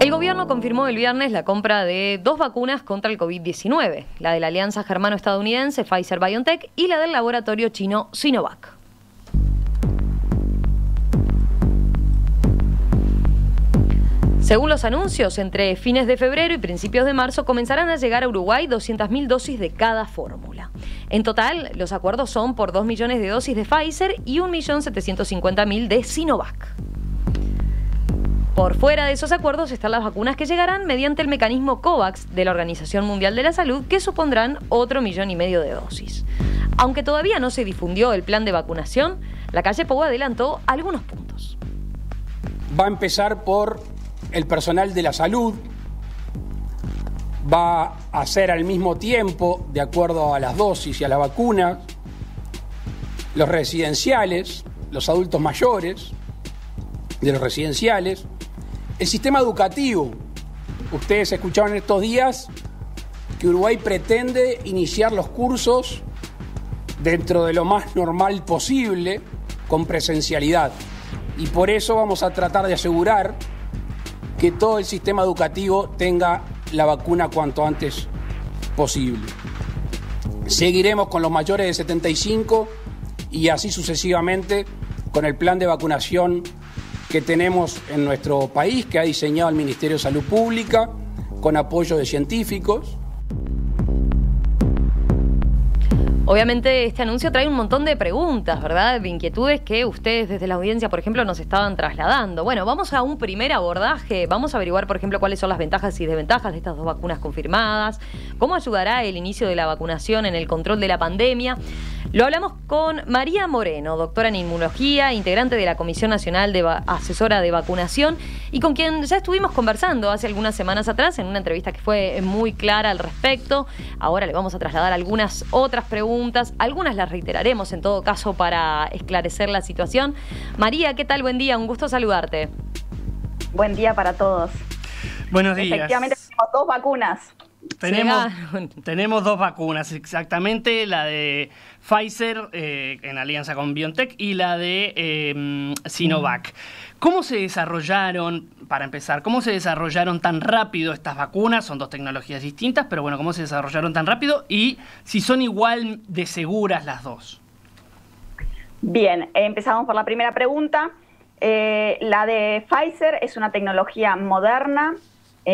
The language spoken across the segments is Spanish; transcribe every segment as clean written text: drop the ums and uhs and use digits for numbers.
El gobierno confirmó el viernes la compra de 2 vacunas contra el COVID-19, la de la alianza germano-estadounidense Pfizer-BioNTech y la del laboratorio chino Sinovac. Según los anuncios, entre fines de febrero y principios de marzo comenzarán a llegar a Uruguay 200.000 dosis de cada fórmula. En total, los acuerdos son por 2 millones de dosis de Pfizer y 1.750.000 de Sinovac. Por fuera de esos acuerdos están las vacunas que llegarán mediante el mecanismo COVAX de la Organización Mundial de la Salud, que supondrán otro 1,5 millones de dosis. Aunque todavía no se difundió el plan de vacunación, la calle Pou adelantó algunos puntos. Va a empezar por el personal de la salud, va a ser al mismo tiempo, de acuerdo a las dosis y a la vacuna, los residenciales, los adultos mayores de los residenciales, el sistema educativo. Ustedes escucharon estos días que Uruguay pretende iniciar los cursos dentro de lo más normal posible, con presencialidad. Y por eso vamos a tratar de asegurar que todo el sistema educativo tenga la vacuna cuanto antes posible. Seguiremos con los mayores de 75 y así sucesivamente con el plan de vacunación que tenemos en nuestro país, que ha diseñado el Ministerio de Salud Pública, con apoyo de científicos. Obviamente este anuncio trae un montón de preguntas, ¿verdad? De inquietudes que ustedes desde la audiencia, por ejemplo, nos estaban trasladando. Bueno, vamos a un primer abordaje. Vamos a averiguar, por ejemplo, cuáles son las ventajas y desventajas de estas 2 vacunas confirmadas, cómo ayudará el inicio de la vacunación en el control de la pandemia. Lo hablamos con María Moreno, doctora en inmunología, integrante de la Comisión Nacional Asesora de Vacunación y con quien ya estuvimos conversando hace algunas semanas atrás en una entrevista que fue muy clara al respecto. Ahora le vamos a trasladar algunas otras preguntas, algunas las reiteraremos en todo caso para esclarecer la situación. María, ¿qué tal? Buen día, un gusto saludarte. Buen día para todos. Buenos días. Efectivamente tenemos 2 vacunas. Tenemos 2 vacunas, exactamente, la de Pfizer en alianza con BioNTech y la de Sinovac. ¿Cómo se desarrollaron, para empezar, cómo se desarrollaron tan rápido estas vacunas? Son 2 tecnologías distintas, pero bueno, ¿cómo se desarrollaron tan rápido? Y si son igual de seguras las 2. Bien, empezamos por la primera pregunta. La de Pfizer es una tecnología moderna,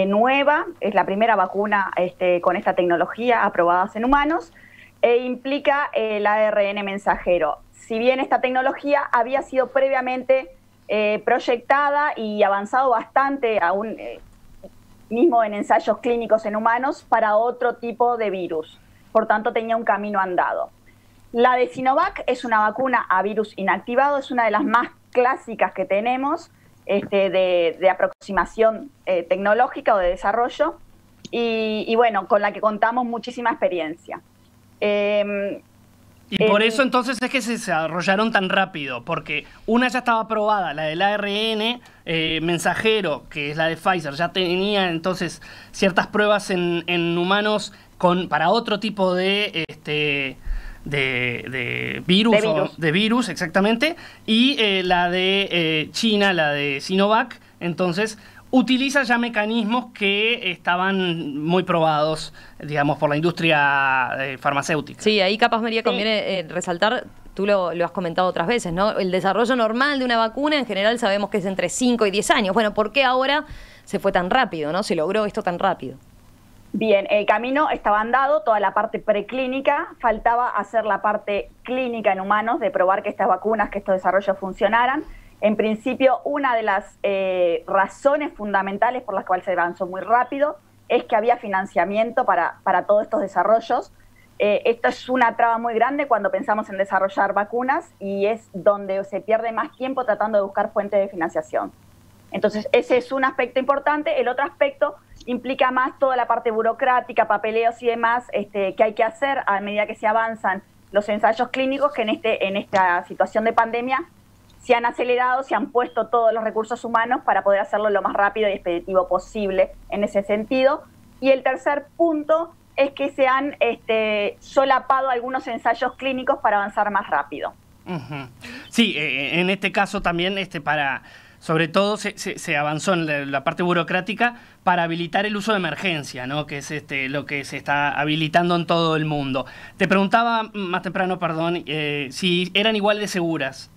nueva, es la primera vacuna con esta tecnología aprobada en humanos e implica el ARN mensajero. Si bien esta tecnología había sido previamente proyectada y avanzado bastante, aún mismo en ensayos clínicos en humanos, para otro tipo de virus. Por tanto, tenía un camino andado. La de Sinovac es una vacuna a virus inactivado, es una de las más clásicas que tenemos, de aproximación tecnológica o de desarrollo y bueno, con la que contamos muchísima experiencia. Y por eso entonces es que se desarrollaron tan rápido, porque una ya estaba aprobada, la del ARN mensajero, que es la de Pfizer, ya tenía entonces ciertas pruebas en humanos para otro tipo de virus, exactamente, y la de China, la de Sinovac, entonces utiliza ya mecanismos que estaban muy probados, digamos, por la industria farmacéutica. Sí, ahí capaz, María, conviene resaltar, tú lo has comentado otras veces, ¿no? El desarrollo normal de una vacuna, en general sabemos que es entre 5 y 10 años. Bueno, ¿por qué ahora se fue tan rápido, no? Se logró esto tan rápido. Bien, el camino estaba andado, toda la parte preclínica, faltaba hacer la parte clínica en humanos, de probar que estas vacunas, que estos desarrollos funcionaran. En principio, una de las razones fundamentales por las cuales se avanzó muy rápido es que había financiamiento para todos estos desarrollos. Esto es una traba muy grande cuando pensamos en desarrollar vacunas y es donde se pierde más tiempo tratando de buscar fuentes de financiación. Entonces, ese es un aspecto importante. El otro aspecto implica más toda la parte burocrática, papeleos y demás que hay que hacer a medida que se avanzan los ensayos clínicos, que en esta situación de pandemia se han acelerado, se han puesto todos los recursos humanos para poder hacerlo lo más rápido y expeditivo posible en ese sentido. Y el tercer punto es que se han solapado algunos ensayos clínicos para avanzar más rápido. Sí, en este caso también sobre todo se avanzó en la parte burocrática para habilitar el uso de emergencia, ¿no? Que es lo que se está habilitando en todo el mundo. Te preguntaba más temprano, perdón, si eran igual de seguras.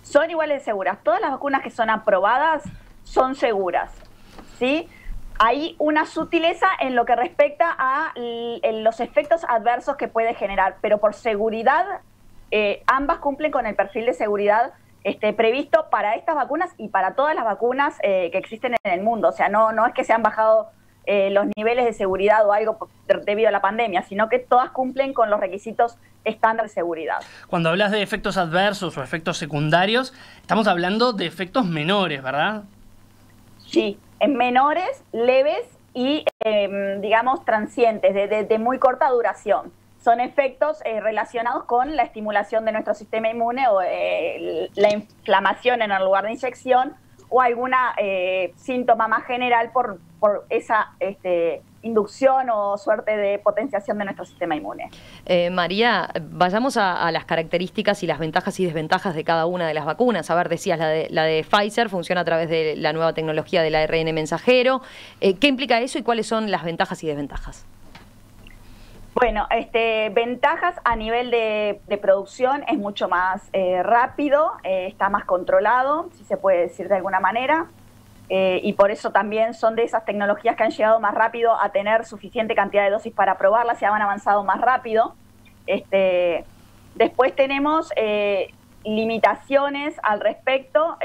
Son iguales de seguras. Todas las vacunas que son aprobadas son seguras, ¿sí? Hay una sutileza en lo que respecta a los efectos adversos que puede generar, pero por seguridad, ambas cumplen con el perfil de seguridad previsto para estas vacunas y para todas las vacunas que existen en el mundo. O sea, no es que se han bajado los niveles de seguridad o algo debido a la pandemia, sino que todas cumplen con los requisitos estándar de seguridad. Cuando hablas de efectos adversos o efectos secundarios, estamos hablando de efectos menores, ¿verdad? Sí, en menores, leves y, digamos, transientes, de muy corta duración. Son efectos relacionados con la estimulación de nuestro sistema inmune o la inflamación en el lugar de inyección o alguna síntoma más general por esa inducción o suerte de potenciación de nuestro sistema inmune. María, vayamos a las características y las ventajas y desventajas de cada una de las vacunas. A ver, decías, la de Pfizer funciona a través de la nueva tecnología del ARN mensajero. ¿Qué implica eso y cuáles son las ventajas y desventajas? Bueno, ventajas a nivel de producción es mucho más rápido, está más controlado, si se puede decir de alguna manera, y por eso también son de esas tecnologías que han llegado más rápido a tener suficiente cantidad de dosis para probarlas y han avanzado más rápido. Después tenemos limitaciones al respecto,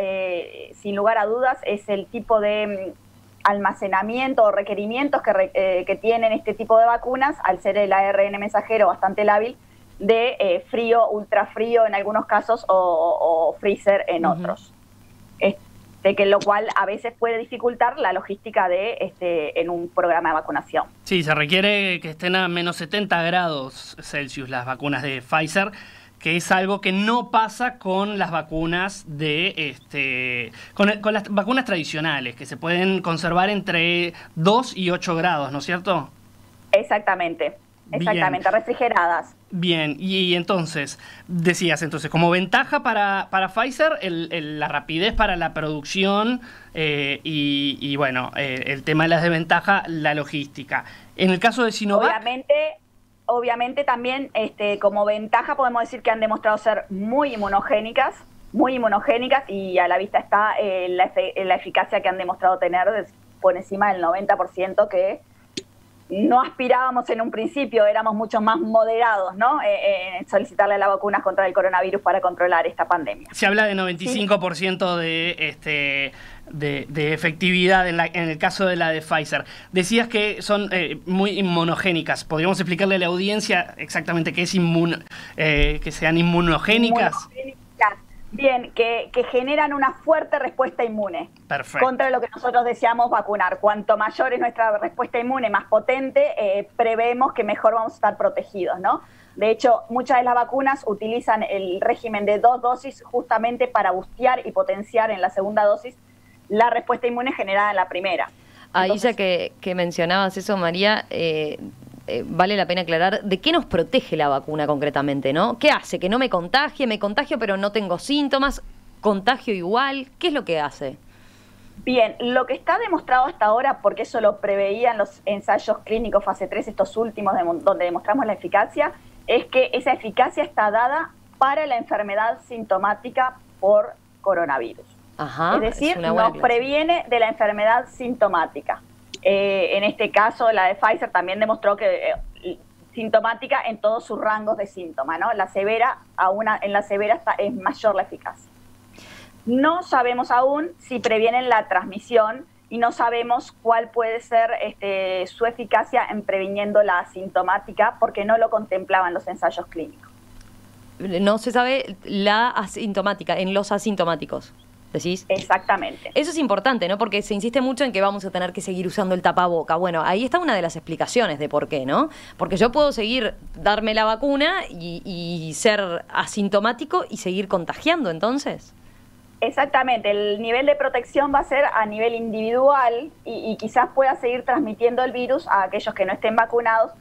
sin lugar a dudas, es el tipo de almacenamiento o requerimientos que tienen este tipo de vacunas, al ser el ARN mensajero bastante lábil, de frío, ultrafrío en algunos casos o freezer en otros. Que lo cual a veces puede dificultar la logística en un programa de vacunación. Sí, se requiere que estén a menos 70 grados Celsius las vacunas de Pfizer, que es algo que no pasa con las vacunas con las vacunas tradicionales, que se pueden conservar entre 2 y 8 grados, ¿no es cierto? Exactamente, refrigeradas. Bien, y entonces, decías como ventaja para Pfizer la rapidez para la producción y bueno, el tema de las desventajas, la logística. En el caso de Sinovac... Obviamente también como ventaja podemos decir que han demostrado ser muy inmunogénicas y a la vista está la eficacia que han demostrado tener por encima del 90%, que no aspirábamos en un principio, éramos mucho más moderados, ¿no? En solicitarle las vacunas contra el coronavirus para controlar esta pandemia. Se habla de 95% de efectividad en el caso de la de Pfizer. Decías que son muy inmunogénicas. ¿Podríamos explicarle a la audiencia exactamente qué es que sean inmunogénicas? Bien, que generan una fuerte respuesta inmune. Perfecto. Contra lo que nosotros deseamos vacunar. Cuanto mayor es nuestra respuesta inmune, más potente, prevemos que mejor vamos a estar protegidos, ¿no? De hecho, muchas de las vacunas utilizan el régimen de 2 dosis justamente para bustear y potenciar en la segunda dosis la respuesta inmune generada en la primera. Ahí entonces, ya que mencionabas eso, María, vale la pena aclarar de qué nos protege la vacuna concretamente, ¿no? ¿Qué hace? Que no me contagio pero no tengo síntomas, contagio igual, ¿qué es lo que hace? Bien, lo que está demostrado hasta ahora, porque eso lo preveían los ensayos clínicos fase 3, estos últimos donde demostramos la eficacia, es que esa eficacia está dada para la enfermedad sintomática por coronavirus. Ajá, es decir, nos previene de la enfermedad sintomática. En este caso, la de Pfizer también demostró que sintomática en todos sus rangos de síntomas, ¿no? En la severa es mayor la eficacia. No sabemos aún si previenen la transmisión y no sabemos cuál puede ser su eficacia en previniendo la asintomática, porque no lo contemplaban los ensayos clínicos. No se sabe la asintomática, en los asintomáticos. ¿Decís? Exactamente. Eso es importante, ¿no? Porque se insiste mucho en que vamos a tener que seguir usando el tapaboca. Bueno, ahí está una de las explicaciones de por qué, ¿no? Porque yo puedo seguir, darme la vacuna y ser asintomático y seguir contagiando, entonces. Exactamente. El nivel de protección va a ser a nivel individual y quizás pueda seguir transmitiendo el virus a aquellos que no estén vacunados.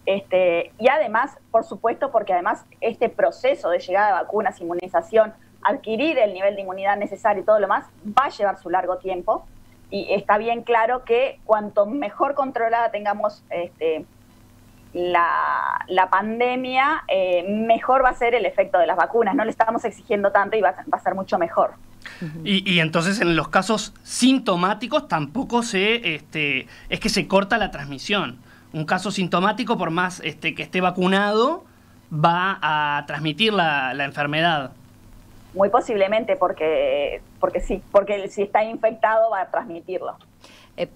Y además, por supuesto, porque además este proceso de llegada de vacunas, inmunización adquirir el nivel de inmunidad necesario y todo lo más, va a llevar su largo tiempo. Y está bien claro que cuanto mejor controlada tengamos la pandemia, mejor va a ser el efecto de las vacunas. No le estamos exigiendo tanto y va a ser mucho mejor. Y entonces en los casos sintomáticos tampoco es que se corta la transmisión. Un caso sintomático, por más que esté vacunado, va a transmitir la enfermedad. Muy posiblemente, porque sí, porque si está infectado va a transmitirlo.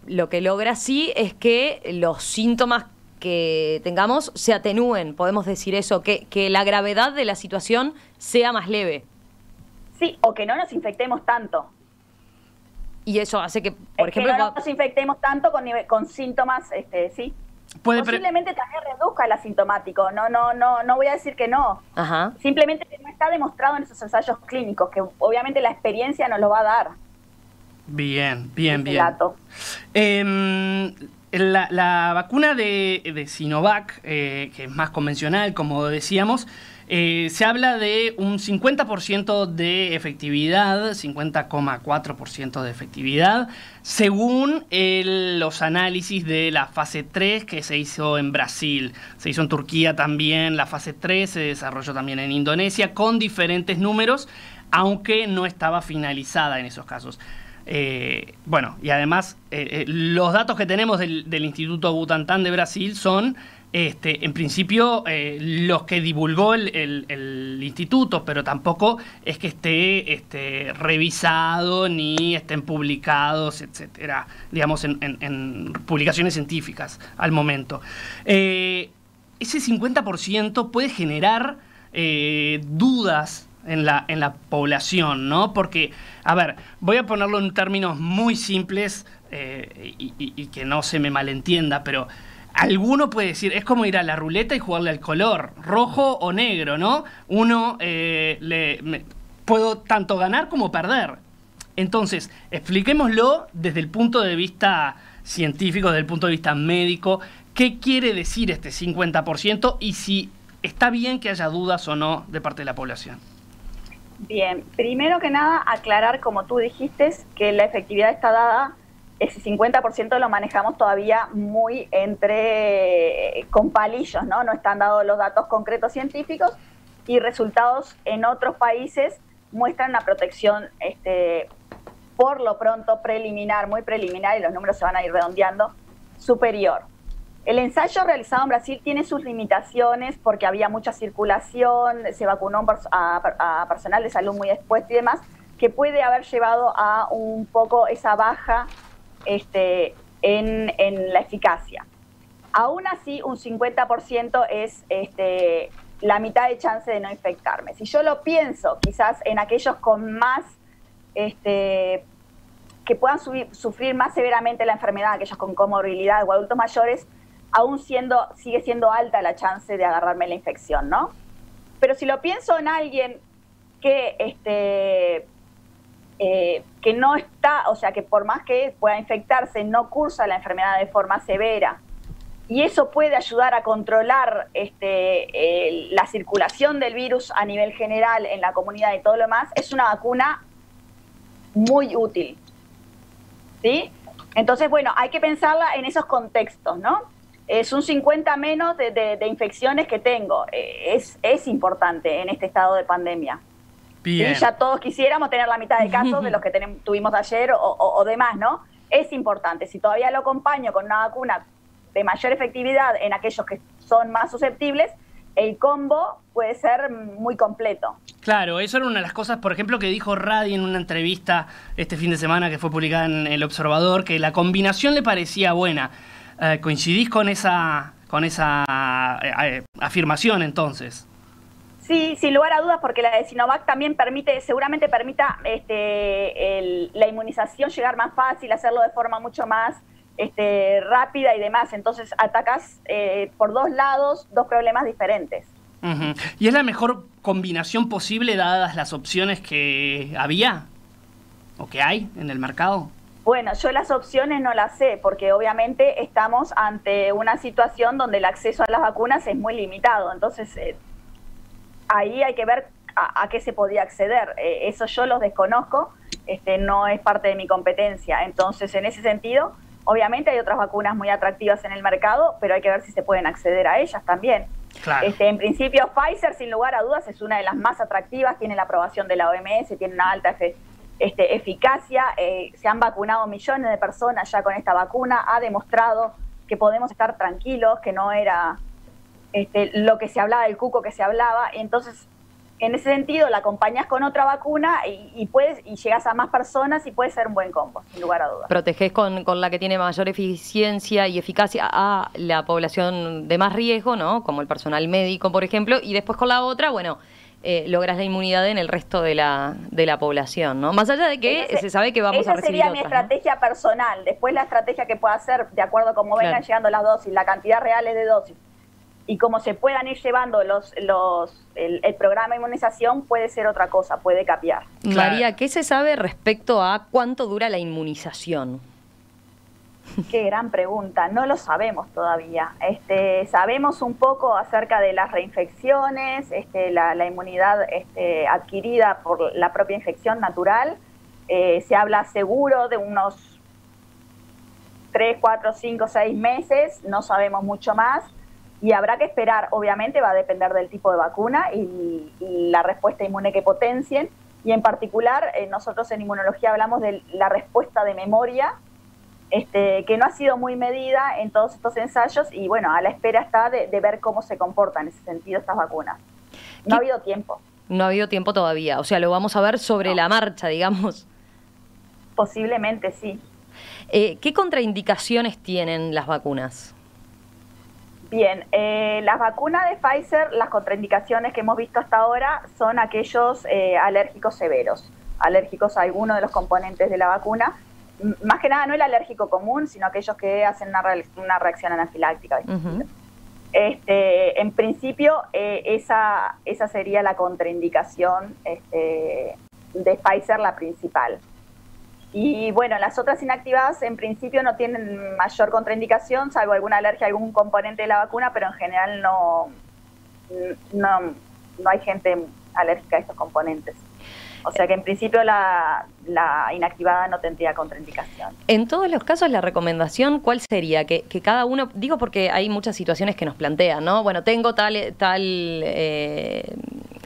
Lo que logra sí es que los síntomas que tengamos se atenúen, podemos decir eso, que la gravedad de la situación sea más leve. Sí, o que no nos infectemos tanto. Y eso hace que, por ejemplo... que no nos infectemos tanto con síntomas, sí. Posiblemente también reduzca el asintomático. No voy a decir que no. Ajá. Simplemente que no está demostrado en esos ensayos clínicos, que obviamente la experiencia nos lo va a dar. Bien. Dato. La vacuna de Sinovac, que es más convencional, como decíamos, se habla de un 50% de efectividad, 50,4% de efectividad, según los análisis de la fase 3 que se hizo en Brasil. Se hizo en Turquía también, la fase 3 se desarrolló también en Indonesia, con diferentes números, aunque no estaba finalizada en esos casos. Y además los datos que tenemos del Instituto Butantan de Brasil son en principio los que divulgó el instituto, pero tampoco es que esté revisado ni estén publicados, etcétera, digamos en publicaciones científicas al momento. Ese 50% puede generar dudas en la población, ¿no? Porque, a ver, voy a ponerlo en términos muy simples y que no se me malentienda, pero alguno puede decir, es como ir a la ruleta y jugarle al color, rojo o negro, ¿no? Uno puedo tanto ganar como perder. Entonces, expliquémoslo desde el punto de vista científico, desde el punto de vista médico, qué quiere decir este 50% y si está bien que haya dudas o no de parte de la población. Bien, primero que nada aclarar, como tú dijiste, que la efectividad está dada, ese 50% lo manejamos todavía muy con palillos, ¿no? No están dados los datos concretos científicos y resultados en otros países muestran una protección, por lo pronto preliminar, muy preliminar, y los números se van a ir redondeando, superior. El ensayo realizado en Brasil tiene sus limitaciones porque había mucha circulación, se vacunó a personal de salud muy expuesto y demás, que puede haber llevado a un poco esa baja en la eficacia. Aún así, un 50% es la mitad de chance de no infectarme. Si yo lo pienso, quizás en aquellos con más, que puedan sufrir más severamente la enfermedad, aquellos con comorbilidad o adultos mayores, aún sigue siendo alta la chance de agarrarme la infección, ¿no? Pero si lo pienso en alguien que no está, o sea, que por más que pueda infectarse, no cursa la enfermedad de forma severa, y eso puede ayudar a controlar la circulación del virus a nivel general en la comunidad y todo lo demás, es una vacuna muy útil, ¿sí? Entonces, bueno, hay que pensarla en esos contextos, ¿no? Es un 50 menos de infecciones que tengo. Es importante en este estado de pandemia. Bien. ¿Sí? Ya todos quisiéramos tener la mitad de casos de los que tuvimos ayer o demás, ¿no? Es importante. Si todavía lo acompaño con una vacuna de mayor efectividad en aquellos que son más susceptibles, el combo puede ser muy completo. Claro, eso era una de las cosas, por ejemplo, que dijo Radi en una entrevista este fin de semana que fue publicada en El Observador, que la combinación le parecía buena. ¿Coincidís con esa afirmación entonces? Sí, sin lugar a dudas, porque la de Sinovac también seguramente permita la inmunización llegar más fácil, hacerlo de forma mucho más rápida y demás. Entonces atacás por dos lados dos problemas diferentes. Uh-huh. ¿Y es la mejor combinación posible dadas las opciones que había o que hay en el mercado? Bueno, yo las opciones no las sé, porque obviamente estamos ante una situación donde el acceso a las vacunas es muy limitado. Entonces, ahí hay que ver a qué se podía acceder. Eso yo los desconozco, no es parte de mi competencia. Entonces, en ese sentido, obviamente hay otras vacunas muy atractivas en el mercado, pero hay que ver si se pueden acceder a ellas también. Claro. En principio, Pfizer, sin lugar a dudas, es una de las más atractivas, tiene la aprobación de la OMS, tiene una alta eficacia, se han vacunado millones de personas ya con esta vacuna, ha demostrado que podemos estar tranquilos, que no era lo que se hablaba, el cuco que se hablaba. Entonces, en ese sentido, la acompañas con otra vacuna y llegas a más personas y puede ser un buen combo, sin lugar a dudas. Protegés con la que tiene mayor eficiencia y eficacia a la población de más riesgo, ¿no? Como el personal médico, por ejemplo, y después con la otra, bueno, logras la inmunidad en el resto de la población, ¿no? Más allá de que se sabe que vamos a recibir otras. Esa sería mi estrategia personal. Después la estrategia que pueda hacer, de acuerdo a cómo vengan llegando las dosis, la cantidad real de dosis, y cómo se puedan ir llevando el programa de inmunización, puede ser otra cosa, puede cambiar. María, ¿qué se sabe respecto a cuánto dura la inmunización? Qué gran pregunta, no lo sabemos todavía. Sabemos un poco acerca de las reinfecciones, la inmunidad adquirida por la propia infección natural. Se habla seguro de unos 3, 4, 5, 6 meses, no sabemos mucho más. Y habrá que esperar, obviamente va a depender del tipo de vacuna y la respuesta inmune que potencien. Y en particular, nosotros en inmunología hablamos de la respuesta de memoria, que no ha sido muy medida en todos estos ensayos y bueno, a la espera está de ver cómo se comportan en ese sentido estas vacunas. No ha habido tiempo. No ha habido tiempo todavía, o sea, lo vamos a ver sobre la marcha, digamos. Posiblemente sí. ¿Qué contraindicaciones tienen las vacunas? Bien, las vacunas de Pfizer, las contraindicaciones que hemos visto hasta ahora son aquellos alérgicos severos, alérgicos a alguno de los componentes de la vacuna. Más que nada no el alérgico común, sino aquellos que hacen una reacción anafiláctica. Uh-huh. En principio, esa sería la contraindicación de Pfizer, la principal. Y bueno, las otras inactivadas en principio no tienen mayor contraindicación, salvo alguna alergia a algún componente de la vacuna, pero en general no hay gente alérgica a estos componentes. O sea que en principio la inactivada no tendría contraindicación. En todos los casos, la recomendación, ¿cuál sería? Que cada uno, digo porque hay muchas situaciones que nos plantean, ¿no? Bueno, tengo tal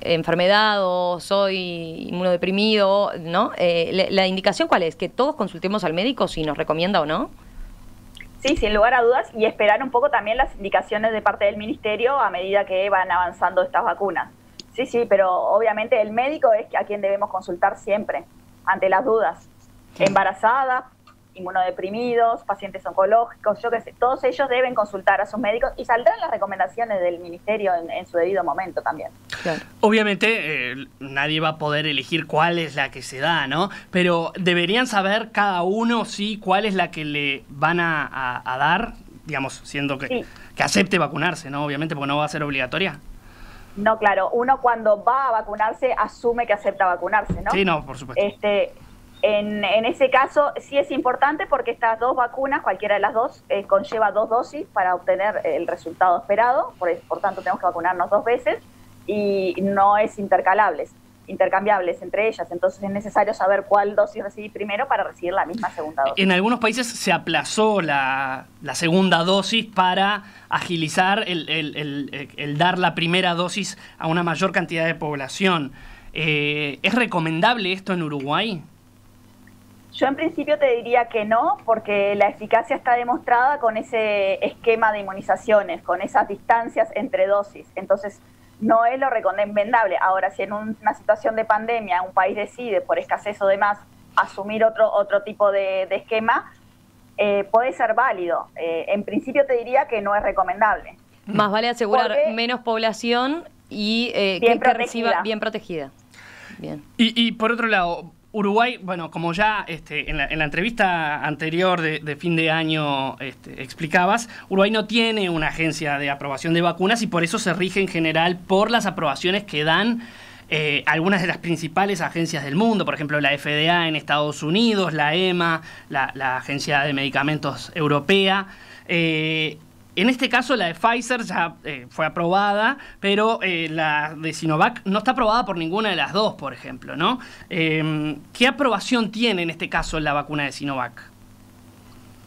enfermedad o soy inmunodeprimido, ¿no? ¿La indicación cuál es? ¿Que todos consultemos al médico si nos recomienda o no? Sí, sin lugar a dudas, y esperar un poco también las indicaciones de parte del ministerio a medida que van avanzando estas vacunas. Sí, pero obviamente el médico es a quien debemos consultar siempre, ante las dudas. Embarazadas, inmunodeprimidos, pacientes oncológicos, yo qué sé, todos ellos deben consultar a sus médicos y saldrán las recomendaciones del ministerio en su debido momento también. Claro. Obviamente nadie va a poder elegir cuál es la que se da, ¿no? Pero deberían saber cada uno, sí, cuál es la que le van a dar, digamos, siendo que acepte vacunarse, ¿no? Obviamente, porque no va a ser obligatoria. No, claro, uno cuando va a vacunarse asume que acepta vacunarse, ¿no? Sí, no, por supuesto. En ese caso sí es importante porque estas dos vacunas, cualquiera de las dos, conlleva 2 dosis para obtener el resultado esperado, por tanto tenemos que vacunarnos 2 veces y no es intercambiables entre ellas, entonces es necesario saber cuál dosis recibir primero para recibir la misma segunda dosis. En algunos países se aplazó la segunda dosis para agilizar el dar la primera dosis a una mayor cantidad de población. ¿Es recomendable esto en Uruguay? Yo en principio te diría que no, porque la eficacia está demostrada con ese esquema de inmunizaciones, con esas distancias entre dosis. Entonces, no es lo recomendable. Ahora, si en una situación de pandemia un país decide, por escasez o demás, asumir otro tipo de esquema, puede ser válido. En principio te diría que no es recomendable. Más vale asegurar menos población y que reciba bien protegida. Bien. Y por otro lado, Uruguay, bueno, como ya en la entrevista anterior de fin de año explicabas, Uruguay no tiene una agencia de aprobación de vacunas y por eso se rige en general por las aprobaciones que dan algunas de las principales agencias del mundo, por ejemplo la FDA en Estados Unidos, la EMA, la Agencia de Medicamentos Europea. En este caso la de Pfizer ya fue aprobada, pero la de Sinovac no está aprobada por ninguna de las dos, por ejemplo, ¿no? ¿Qué aprobación tiene en este caso la vacuna de Sinovac?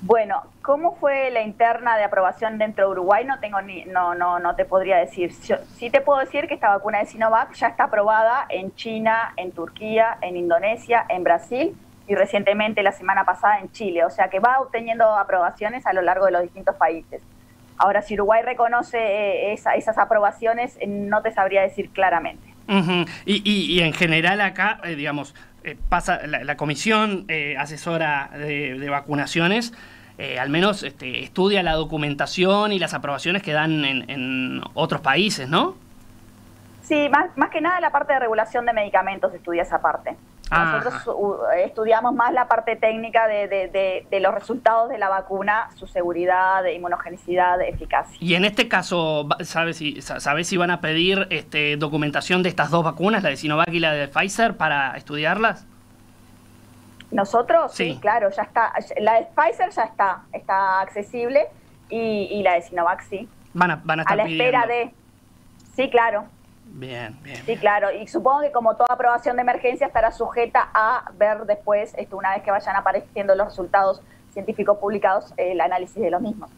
Bueno, ¿cómo fue la interna de aprobación dentro de Uruguay? No te podría decir. Sí te puedo decir que esta vacuna de Sinovac ya está aprobada en China, en Turquía, en Indonesia, en Brasil y recientemente la semana pasada en Chile. O sea que va obteniendo aprobaciones a lo largo de los distintos países. Ahora, si Uruguay reconoce esas aprobaciones, no te sabría decir claramente. Y en general acá, digamos, pasa la comisión asesora de vacunaciones, al menos estudia la documentación y las aprobaciones que dan en otros países, ¿no? Sí, más que nada la parte de regulación de medicamentos estudia esa parte. Nosotros estudiamos más la parte técnica de los resultados de la vacuna, su seguridad, inmunogenicidad, eficacia. Y en este caso, ¿sabes si van a pedir documentación de estas dos vacunas, la de Sinovac y la de Pfizer, para estudiarlas? Nosotros, sí, claro, ya está. La de Pfizer ya está accesible y la de Sinovac sí. Van a estar a la pidiendo. Espera de... Sí, claro. Bien. Sí, claro, y supongo que como toda aprobación de emergencia estará sujeta a ver después, una vez que vayan apareciendo los resultados científicos publicados, el análisis de los mismos.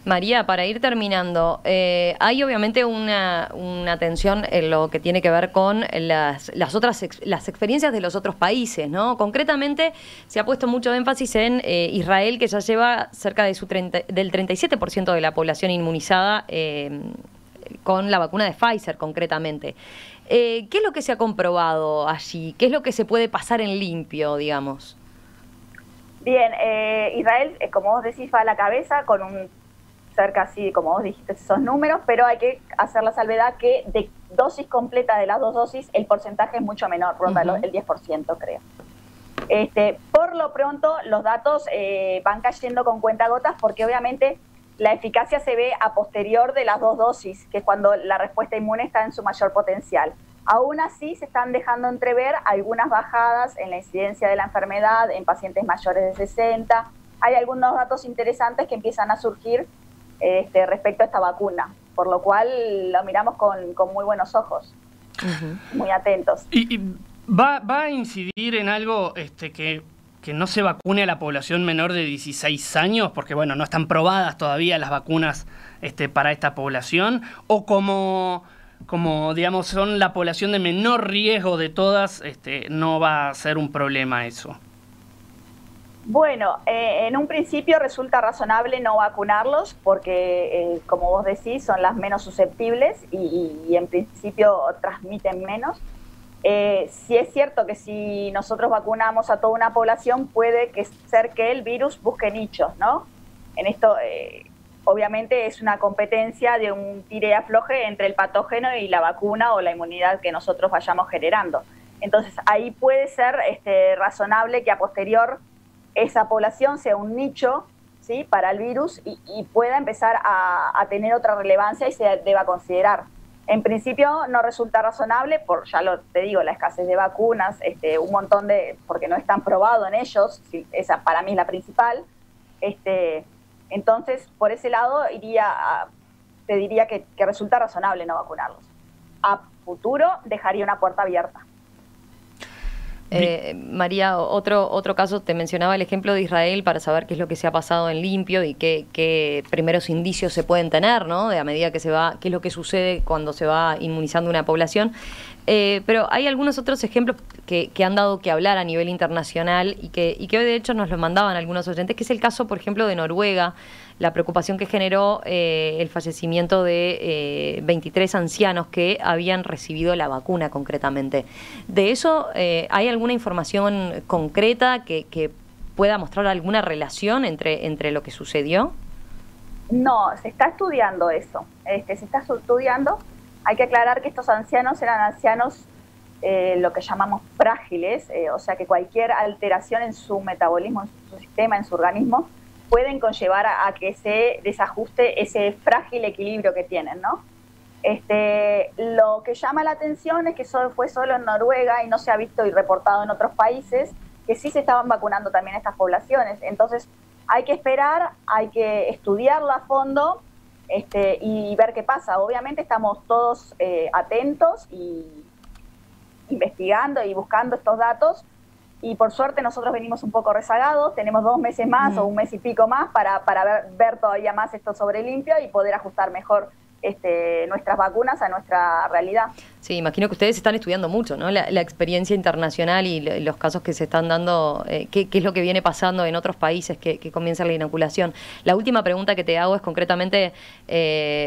María, para ir terminando, hay obviamente una tensión en lo que tiene que ver con las experiencias de los otros países, ¿no? Concretamente, se ha puesto mucho énfasis en Israel, que ya lleva cerca de del 37% de la población inmunizada con la vacuna de Pfizer, concretamente. ¿Qué es lo que se ha comprobado allí? ¿Qué es lo que se puede pasar en limpio, digamos? Bien, Israel, como vos decís, va a la cabeza con cerca así, como vos dijiste, esos números, pero hay que hacer la salvedad que de dosis completa de las dos dosis, el porcentaje es mucho menor, ronda el 10%, creo. Por lo pronto, los datos van cayendo con cuentagotas porque obviamente la eficacia se ve a posterior de las dos dosis, que es cuando la respuesta inmune está en su mayor potencial. Aún así, se están dejando entrever algunas bajadas en la incidencia de la enfermedad en pacientes mayores de 60. Hay algunos datos interesantes que empiezan a surgir respecto a esta vacuna, por lo cual lo miramos con muy buenos ojos, muy atentos. ¿Y va a incidir en algo que no se vacune a la población menor de 16 años, porque bueno, no están probadas todavía las vacunas para esta población, o como digamos son la población de menor riesgo de todas, no va a ser un problema eso? Bueno, en un principio resulta razonable no vacunarlos porque, como vos decís, son las menos susceptibles y en principio transmiten menos. Sí es cierto que si nosotros vacunamos a toda una población puede ser que el virus busque nichos, ¿no? En esto, obviamente, es una competencia de un tire y afloje entre el patógeno y la vacuna o la inmunidad que nosotros vayamos generando. Entonces, ahí puede ser razonable que a posterior esa población sea un nicho, ¿sí?, para el virus y pueda empezar a tener otra relevancia y se deba considerar. En principio no resulta razonable, te digo, la escasez de vacunas, un montón porque no están probados en ellos, sí, esa para mí es la principal. Entonces, por ese lado te diría que resulta razonable no vacunarlos. A futuro dejaría una puerta abierta. María, otro caso, te mencionaba el ejemplo de Israel para saber qué es lo que se ha pasado en limpio y qué primeros indicios se pueden tener, ¿no? De a medida que qué es lo que sucede cuando se va inmunizando una población. Pero hay algunos otros ejemplos que han dado que hablar a nivel internacional y que hoy de hecho nos lo mandaban algunos oyentes, que es el caso, por ejemplo, de Noruega, la preocupación que generó el fallecimiento de 23 ancianos que habían recibido la vacuna concretamente. ¿De eso hay alguna información concreta que pueda mostrar alguna relación entre lo que sucedió? No, se está estudiando eso. Se está estudiando. Hay que aclarar que estos ancianos eran ancianos lo que llamamos frágiles, o sea que cualquier alteración en su metabolismo, en su sistema, en su organismo, pueden conllevar a que se desajuste ese frágil equilibrio que tienen, ¿no? Lo que llama la atención es que fue solo en Noruega y no se ha visto y reportado en otros países que sí se estaban vacunando también a estas poblaciones. Entonces, hay que esperar, hay que estudiarla a fondo y ver qué pasa. Obviamente estamos todos atentos y investigando y buscando estos datos, y por suerte nosotros venimos un poco rezagados, tenemos 2 meses más o un mes y pico más para ver todavía más esto sobre limpio y poder ajustar mejor nuestras vacunas a nuestra realidad. Sí, imagino que ustedes están estudiando mucho, ¿no? La experiencia internacional y los casos que se están dando, qué es lo que viene pasando en otros países que comienza la inoculación. La última pregunta que te hago es concretamente,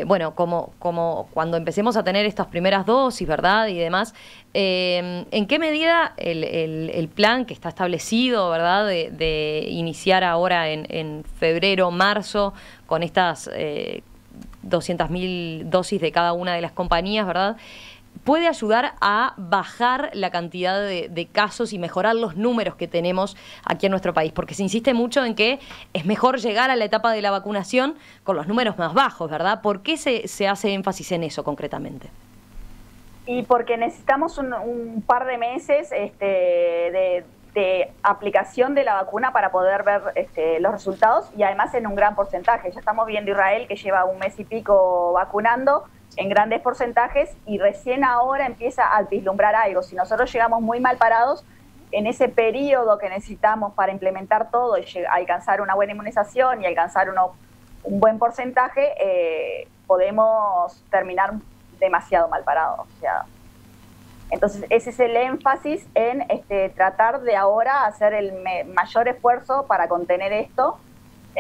bueno, como cuando empecemos a tener estas primeras dosis, ¿verdad? Y demás, ¿en qué medida el plan que está establecido, ¿verdad? De iniciar ahora en febrero, marzo, con estas 200.000 dosis de cada una de las compañías, ¿verdad?, puede ayudar a bajar la cantidad de casos y mejorar los números que tenemos aquí en nuestro país? Porque se insiste mucho en que es mejor llegar a la etapa de la vacunación con los números más bajos, ¿verdad? ¿Por qué se hace énfasis en eso concretamente? Y porque necesitamos un par de meses de aplicación de la vacuna para poder ver los resultados, y además en un gran porcentaje. Ya estamos viendo Israel, que lleva 1 mes y pico vacunando en grandes porcentajes, y recién ahora empieza a vislumbrar algo. Si nosotros llegamos muy mal parados en ese periodo que necesitamos para implementar todo y alcanzar una buena inmunización y alcanzar un buen porcentaje, podemos terminar demasiado mal parados. O sea, entonces ese es el énfasis en tratar de ahora hacer el mayor esfuerzo para contener esto,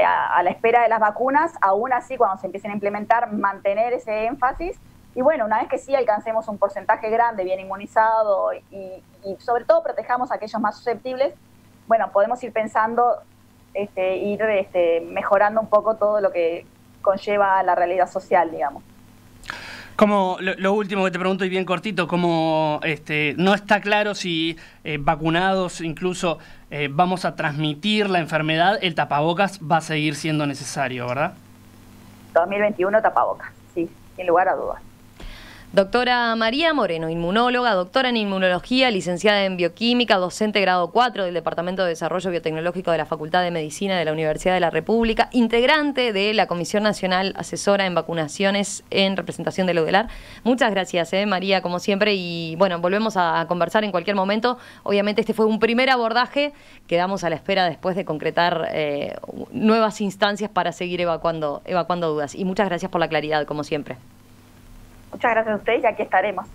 a la espera de las vacunas. Aún así, cuando se empiecen a implementar, mantener ese énfasis. Y bueno, una vez que sí alcancemos un porcentaje grande, bien inmunizado, y sobre todo protejamos a aquellos más susceptibles, bueno, podemos ir pensando, ir mejorando un poco todo lo que conlleva la realidad social, digamos. Como lo último que te pregunto, y bien cortito, como no está claro si vacunados incluso vamos a transmitir la enfermedad, el tapabocas va a seguir siendo necesario, ¿verdad? 2021 tapabocas, sí, sin lugar a dudas. Doctora María Moreno, inmunóloga, doctora en inmunología, licenciada en bioquímica, docente grado 4 del Departamento de Desarrollo Biotecnológico de la Facultad de Medicina de la Universidad de la República, integrante de la Comisión Nacional Asesora en Vacunaciones en representación de la UDELAR. Muchas gracias, María, como siempre, y bueno, volvemos a conversar en cualquier momento. Obviamente este fue un primer abordaje, quedamos a la espera después de concretar nuevas instancias para seguir evacuando dudas. Y muchas gracias por la claridad, como siempre. Muchas gracias a ustedes y aquí estaremos.